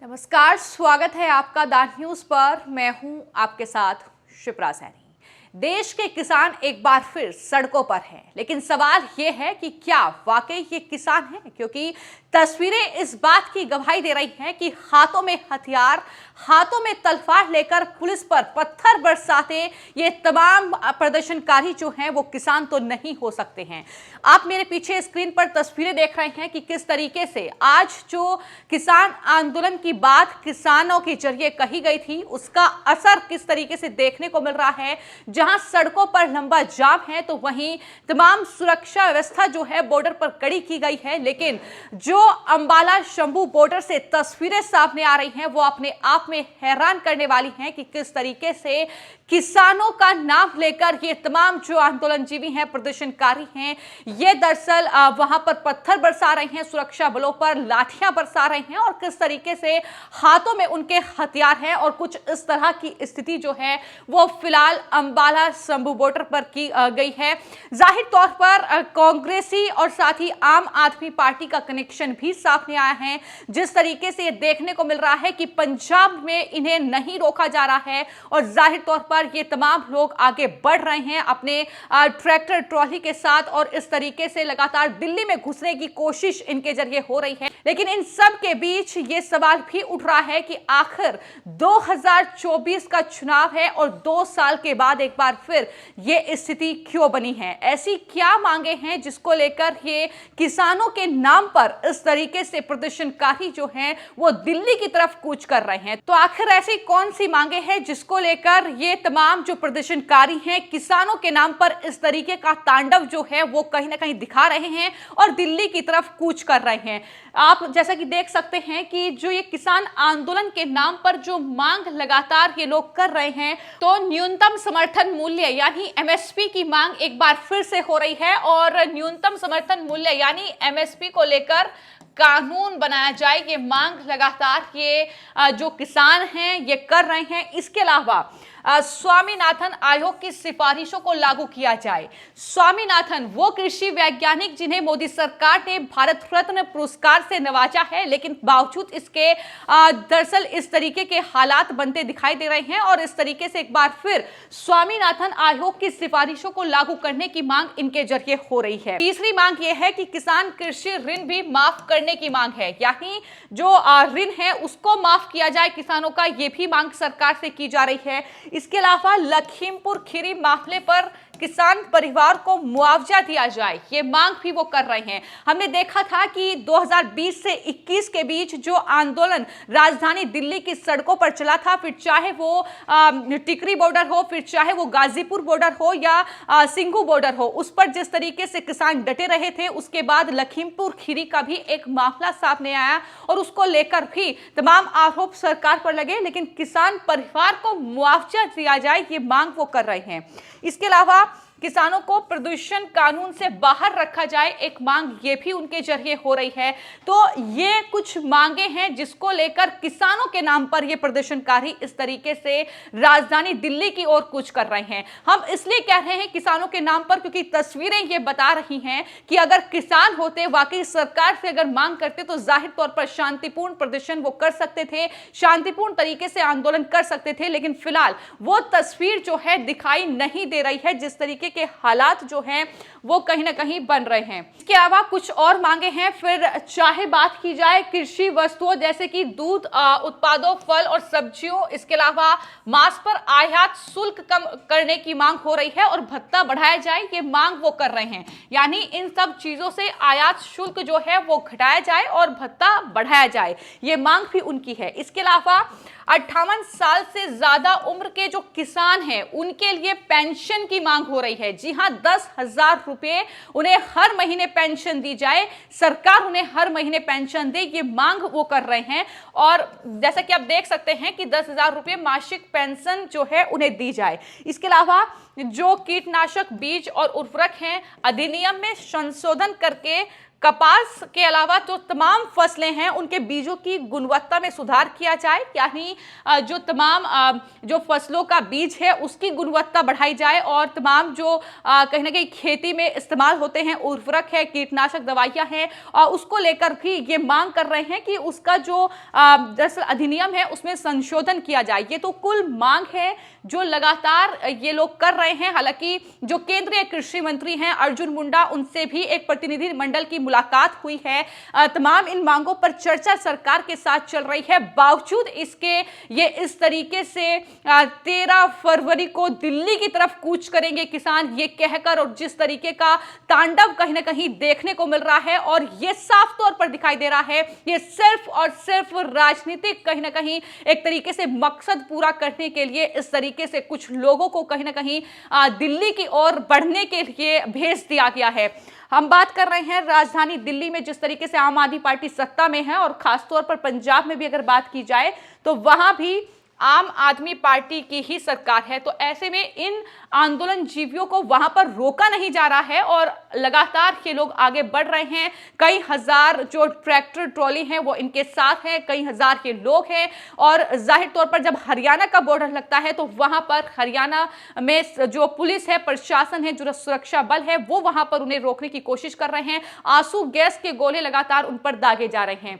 नमस्कार, स्वागत है आपका द न्यूज पर। मैं हूं आपके साथ शिप्रा सैनी। देश के किसान एक बार फिर सड़कों पर हैं, लेकिन सवाल यह है कि क्या वाकई ये किसान हैं? क्योंकि तस्वीरें इस बात की गवाही दे रही हैं कि हाथों में हथियार, हाथों में तलवार लेकर पुलिस पर पत्थर बरसाते ये तमाम प्रदर्शनकारी जो हैं वो किसान तो नहीं हो सकते हैं। आप मेरे पीछे स्क्रीन पर तस्वीरें देख रहे हैं कि किस तरीके से आज जो किसान आंदोलन की बात किसानों के जरिए कही गई थी, उसका असर किस तरीके से देखने को मिल रहा है। जहां सड़कों पर लंबा जाम है तो वहीं तमाम सुरक्षा व्यवस्था जो है बॉर्डर पर कड़ी की गई है, लेकिन जो अंबाला शंभू बॉर्डर से तस्वीरें सामने आ रही हैं वो अपने आप में हैरान करने वाली हैं कि किस तरीके से किसानों का नाम लेकर ये तमाम जो आंदोलनजीवी हैं, प्रदर्शनकारी हैं, ये दरअसल वहां पर पत्थर बरसा रहे हैं, सुरक्षा बलों पर लाठियां बरसा रहे हैं और किस तरीके से हाथों में उनके हथियार हैं। और कुछ इस तरह की स्थिति जो है वो फिलहाल अंबाला शंभू बॉर्डर पर की गई है। जाहिर तौर पर कांग्रेसी और साथ ही आम आदमी पार्टी का कनेक्शन भी सामने आया है। जिस तरीके से ये देखने को मिल रहा है कि पंजाब में इन्हें नहीं रोका जा रहा है और जाहिर तौर पर ये तमाम लोग आगे बढ़ रहे हैं अपने ट्रैक्टर ट्रॉली के साथ और इस तरीके से लगातार दिल्ली में घुसने की कोशिश इनके जरिए हो रही है। लेकिन इन सब के बीच ये सवाल भी उठ रहा है कि आखिर 2024 का चुनाव है और 2 साल के बाद एक बार फिर ये स्थिति क्यों बनी है? ऐसी क्या मांगे हैं जिसको लेकर ये किसानों के नाम पर इस तरीके से प्रदर्शनकारी जो हैं वो दिल्ली की तरफ कूच कर रहे हैं? तो आखिर ऐसी कौन सी मांगे हैं जिसको लेकर ये तमाम जो प्रदर्शनकारी हैं किसानों के नाम पर इस तरीके का तांडव जो है वो कहीं ना कहीं दिखा रहे हैं और दिल्ली की तरफ कूच कर रहे हैं? आप जैसा कि देख सकते हैं कि जो ये किसान आंदोलन के नाम पर जो मांग लगातार ये लोग कर रहे हैं, तो न्यूनतम समर्थन मूल्य यानी एमएसपी की मांग एक बार फिर से हो रही है और न्यूनतम समर्थन मूल्य यानी एमएसपी को लेकर कानून बनाया जाए, ये मांग लगातार ये जो किसान हैं ये कर रहे हैं। इसके अलावा स्वामीनाथन आयोग की सिफारिशों को लागू किया जाए। स्वामीनाथन वो कृषि वैज्ञानिक जिन्हें मोदी सरकार ने भारत रत्न पुरस्कार से नवाजा है, लेकिन बावजूद इसके दरअसल इस तरीके के हालात बनते दिखाई दे रहे हैं और इस तरीके से एक बार फिर स्वामीनाथन आयोग की सिफारिशों को लागू करने की मांग इनके जरिए हो रही है। तीसरी मांग यह है कि किसान कृषि ऋण भी माफ करने की मांग है, यानी जो ऋण है उसको माफ किया जाए किसानों का, यह भी मांग सरकार से की जा रही है। इसके अलावा लखीमपुर खीरी मामले पर किसान परिवार को मुआवजा दिया जाए, ये मांग भी वो कर रहे हैं। हमने देखा था कि 2020 से 21 के बीच जो आंदोलन राजधानी दिल्ली की सड़कों पर चला था, फिर चाहे वो टिकरी बॉर्डर हो, फिर चाहे वो गाजीपुर बॉर्डर हो या सिंघू बॉर्डर हो, उस पर जिस तरीके से किसान डटे रहे थे, उसके बाद लखीमपुर खीरी का भी एक मामला सामने आया और उसको लेकर भी तमाम आरोप सरकार पर लगे, लेकिन किसान परिवार को मुआवजा दिया जाए, ये मांग वो कर रहे हैं। इसके अलावा किसानों को प्रदूषण कानून से बाहर रखा जाए, एक मांग ये भी उनके जरिए हो रही है। तो ये कुछ मांगे हैं जिसको लेकर किसानों के नाम पर ये प्रदर्शनकारी इस तरीके से राजधानी दिल्ली की ओर कूच कर रहे हैं। हम इसलिए कह रहे हैं किसानों के नाम पर क्योंकि तस्वीरें ये बता रही हैं कि अगर किसान होते, वाकई सरकार से अगर मांग करते, तो जाहिर तौर पर शांतिपूर्ण प्रदर्शन वो कर सकते थे, शांतिपूर्ण तरीके से आंदोलन कर सकते थे, लेकिन फिलहाल वो तस्वीर जो है दिखाई नहीं दे रही है। जिस तरीके के हालात जो हैं वो कहीं ना कहीं बन रहे हैं। इसके अलावा कुछ और मांगे हैं। फिर चाहे बात की जाए कृषि वस्तुओं जैसे कि दूध उत्पादों, फल और सब्जियों, इसके अलावा मांस पर आयात शुल्क कम करने की मांग हो रही है और भत्ता बढ़ाया जाए, ये मांग वो कर रहे हैं। यानी इन सब चीजों से आयात शुल्क जो है वो घटाया जाए और भत्ता बढ़ाया जाए, ये मांग भी उनकी है। इसके अलावा 58 साल से ज्यादा उम्र के जो किसान हैं उनके लिए पेंशन की मांग हो रही है। जी हां, 10,000 रुपए उन्हें हर महीने पेंशन दी जाए, सरकार उन्हें हर महीने पेंशन दे, ये मांग वो कर रहे हैं। और जैसा कि आप देख सकते हैं कि 10,000 रुपए मासिक पेंशन जो है उन्हें दी जाए। इसके अलावा जो कीटनाशक बीज और उर्वरक हैं, अधिनियम में संशोधन करके कपास के अलावा जो तमाम फसलें हैं उनके बीजों की गुणवत्ता में सुधार किया जाए, यानी जो तमाम जो फसलों का बीज है उसकी गुणवत्ता बढ़ाई जाए और तमाम जो कहीं ना कहीं खेती में इस्तेमाल होते हैं उर्वरक है, कीटनाशक दवाइयां हैं, उसको लेकर भी ये मांग कर रहे हैं कि उसका जो दरअसल अधिनियम है उसमें संशोधन किया जाए। ये तो कुल मांग है जो लगातार ये लोग कर रहे हैं। हालांकि जो केंद्रीय कृषि मंत्री हैं अर्जुन मुंडा, उनसे भी एक प्रतिनिधि मंडल की मुलाकात हुई है। तमाम इन मांगों पर चर्चा सरकार के साथ चल रही है। बावजूद इसके ये इस तरीके से 13 फरवरी को दिल्ली की तरफ कूच करेंगे किसान, ये कहकर, और जिस तरीके का तांडव कहीं ना कहीं देखने को मिल रहा है और ये साफ तौर पर दिखाई दे रहा है ये सिर्फ और सिर्फ राजनीतिक कहीं ना कहीं एक तरीके से मकसद पूरा करने के लिए इस तरीके से कुछ लोगों को कहीं ना कहीं दिल्ली की ओर बढ़ने के लिए भेज दिया गया है। हम बात कर रहे हैं राजधानी दिल्ली में जिस तरीके से आम आदमी पार्टी सत्ता में है, और खासतौर पर पंजाब में भी अगर बात की जाए तो वहां भी आम आदमी पार्टी की ही सरकार है। तो ऐसे में इन आंदोलन जीवियों को वहां पर रोका नहीं जा रहा है और लगातार ये लोग आगे बढ़ रहे हैं। कई हजार जो ट्रैक्टर ट्रॉली हैं वो इनके साथ हैं, कई हजार के लोग हैं, और जाहिर तौर पर जब हरियाणा का बॉर्डर लगता है तो वहां पर हरियाणा में जो पुलिस है, प्रशासन है, जो सुरक्षा बल है, वो वहां पर उन्हें रोकने की कोशिश कर रहे हैं। आंसू गैस के गोले लगातार उन पर दागे जा रहे हैं।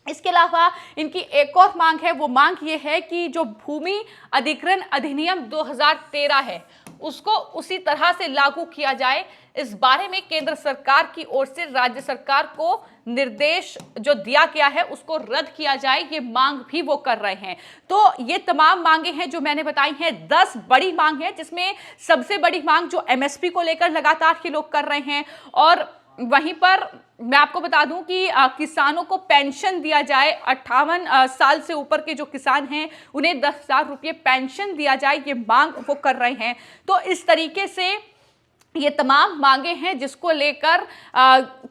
इसके अलावा इनकी एक और मांग है, वो मांग ये है कि जो भूमि अधिग्रहण अधिनियम 2013 है उसको उसी तरह से लागू किया जाए। इस बारे में केंद्र सरकार की ओर से राज्य सरकार को निर्देश जो दिया गया है उसको रद्द किया जाए, ये मांग भी वो कर रहे हैं। तो ये तमाम मांगे हैं जो मैंने बताई हैं, 10 बड़ी मांग है, जिसमें सबसे बड़ी मांग जो एमएसपी को लेकर लगातार ये लोग कर रहे हैं। और वहीं पर मैं आपको बता दूं कि किसानों को पेंशन दिया जाए। 58 साल से ऊपर के जो किसान हैं उन्हें 10,000 रुपये पेंशन दिया जाए, ये मांग वो कर रहे हैं। तो इस तरीके से ये तमाम मांगे हैं जिसको लेकर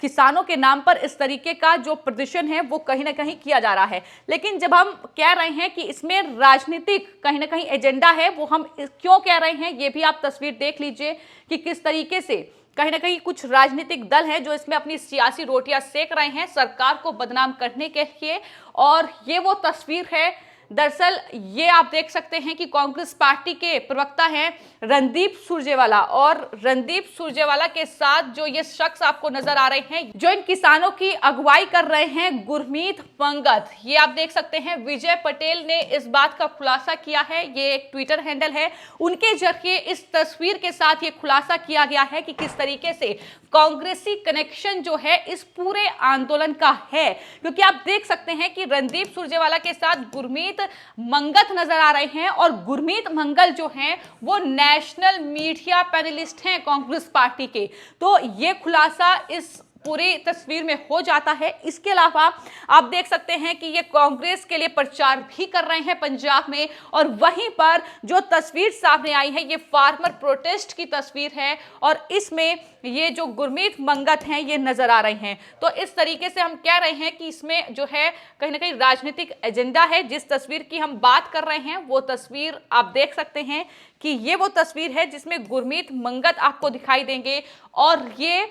किसानों के नाम पर इस तरीके का जो प्रदर्शन है वो कहीं ना कहीं किया जा रहा है। लेकिन जब हम कह रहे हैं कि इसमें राजनीतिक कहीं ना कहीं एजेंडा है, वो हम क्यों कह रहे हैं, ये भी आप तस्वीर देख लीजिए कि किस तरीके से कहीं ना कहीं कुछ राजनीतिक दल हैं जो इसमें अपनी सियासी रोटियां सेक रहे हैं सरकार को बदनाम करने के लिए। और ये वो तस्वीर है, दरअसल ये आप देख सकते हैं कि कांग्रेस पार्टी के प्रवक्ता हैं रणदीप सुरजेवाला, और रणदीप सुरजेवाला के साथ जो ये शख्स आपको नजर आ रहे हैं जो इन किसानों की अगुवाई कर रहे हैं, गुरमीत मंगत, ये आप देख सकते हैं। विजय पटेल ने इस बात का खुलासा किया है, ये एक ट्विटर हैंडल है, उनके जरिए इस तस्वीर के साथ ये खुलासा किया गया है कि किस तरीके से कांग्रेसी कनेक्शन जो है इस पूरे आंदोलन का है। क्योंकि आप देख सकते हैं कि रणदीप सुरजेवाला के साथ गुरमीत मंगत नजर आ रहे हैं, और गुरमीत मंगल जो हैं वो नेशनल मीडिया पैनलिस्ट हैं कांग्रेस पार्टी के। तो ये खुलासा इस पूरी तस्वीर में हो जाता है। इसके अलावा आप देख सकते हैं कि ये कांग्रेस के लिए प्रचार भी कर रहे हैं पंजाब में, और वहीं पर जो तस्वीर सामने आई है ये फार्मर प्रोटेस्ट की तस्वीर है, और इसमें ये जो गुरमीत मंगत हैं ये नजर आ रहे हैं। तो इस तरीके से हम कह रहे हैं कि इसमें जो है कहीं ना कहीं राजनीतिक एजेंडा है। जिस तस्वीर की हम बात कर रहे हैं वो तस्वीर आप देख सकते हैं कि ये वो तस्वीर है जिसमें गुरमीत मंगत आपको दिखाई देंगे, और ये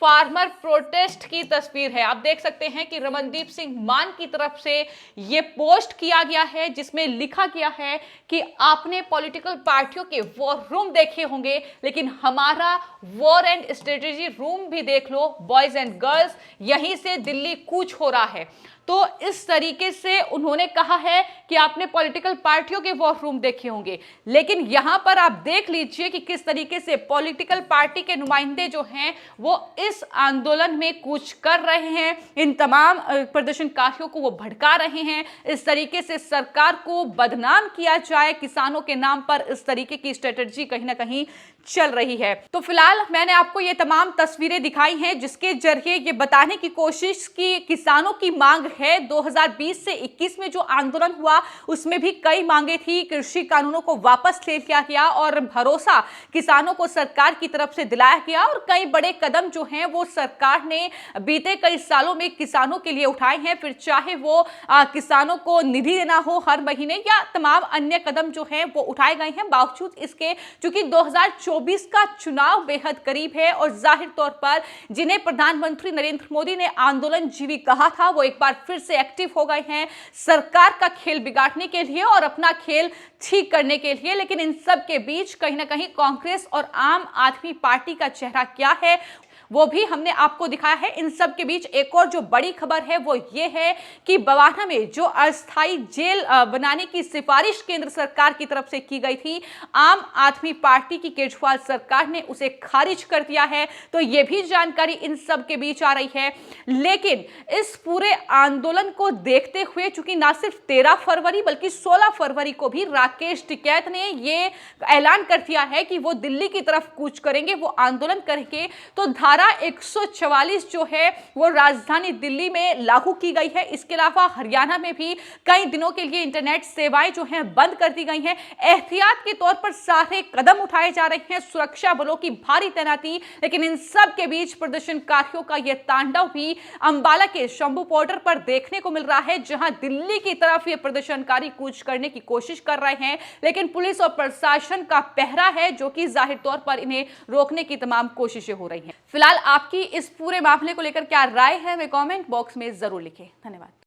फार्मर प्रोटेस्ट की तस्वीर है। आप देख सकते हैं कि रमनदीप सिंह मान की तरफ से ये पोस्ट किया गया है जिसमें लिखा गया है कि आपने पॉलिटिकल पार्टियों के वॉर रूम देखे होंगे, लेकिन हमारा वॉर एंड स्ट्रेटेजी रूम भी देख लो, बॉयज एंड गर्ल्स, यहीं से दिल्ली कूच हो रहा है। तो इस तरीके से उन्होंने कहा है कि आपने पॉलिटिकल पार्टियों के वॉर रूम देखे होंगे, लेकिन यहां पर आप देख लीजिए कि किस तरीके से पॉलिटिकल पार्टी के नुमाइंदे जो हैं वो इस आंदोलन में कूच कर रहे हैं, इन तमाम प्रदर्शनकारियों को वो भड़का रहे हैं। इस तरीके से सरकार को बदनाम किया जाए किसानों के नाम पर, इस तरीके की स्ट्रेटजी कहीं ना कहीं चल रही है। तो फिलहाल मैंने आपको ये तमाम तस्वीरें दिखाई हैं जिसके जरिए ये बताने की कोशिश की किसानों की मांग है। 2020 से 21 में जो आंदोलन हुआ उसमें भी कई मांगे थी, कृषि कानूनों को वापस ले लिया गया और भरोसा किसानों को सरकार की तरफ से दिलाया गया, और कई बड़े कदम जो हैं वो सरकार ने बीते कई सालों में किसानों के लिए उठाए हैं। फिर चाहे वो किसानों को निधि देना हो हर महीने या तमाम अन्य कदम जो हैं वो उठाए गए हैं। बावजूद इसके चूंकि 2024 2024 का चुनाव बेहद करीब है और जाहिर तौर पर जिन्हें प्रधानमंत्री नरेंद्र मोदी ने आंदोलन जीवी कहा था वो एक बार फिर से एक्टिव हो गए हैं सरकार का खेल बिगाड़ने के लिए और अपना खेल ठीक करने के लिए। लेकिन इन सब के बीच कहीं ना कहीं कांग्रेस और आम आदमी पार्टी का चेहरा क्या है वो भी हमने आपको दिखाया है। इन सब के बीच एक और जो बड़ी खबर है वो ये है कि बवाना में जो अस्थायी जेल बनाने की सिफारिश केंद्र सरकार की तरफ से की गई थी, आम आदमी पार्टी की केजरीवाल सरकार ने उसे खारिज कर दिया है। तो ये भी जानकारी इन सब के बीच आ रही है। लेकिन इस पूरे आंदोलन को देखते हुए चूंकि ना सिर्फ 13 फरवरी बल्कि 16 फरवरी को भी राकेश टिकैत ने ये ऐलान कर दिया है कि वो दिल्ली की तरफ कूच करेंगे, वो आंदोलन करेंगे। तो धारा 144 जो है वो राजधानी दिल्ली में लागू की गई है। इसके अलावा हरियाणा में भी कई दिनों के लिए इंटरनेट सेवाएं जो हैं बंद कर दी गई हैं। एहतियात के तौर पर सारे कदम उठाए जा रहे हैं, सुरक्षा बलों की भारी तैनाती। लेकिन इन सब के बीच प्रदर्शनकारियों का यह तांडव भी अंबाला के शंभू बॉर्डर पर देखने को मिल रहा है, जहां दिल्ली की तरफ ये प्रदर्शनकारी कूच करने की कोशिश कर रहे हैं। लेकिन पुलिस और प्रशासन का पहरा है जो कि जाहिर तौर पर इन्हें रोकने की तमाम कोशिशें हो रही हैं। फिलहाल आपकी इस पूरे मामले को लेकर क्या राय है, वे कमेंट बॉक्स में जरूर लिखें। धन्यवाद।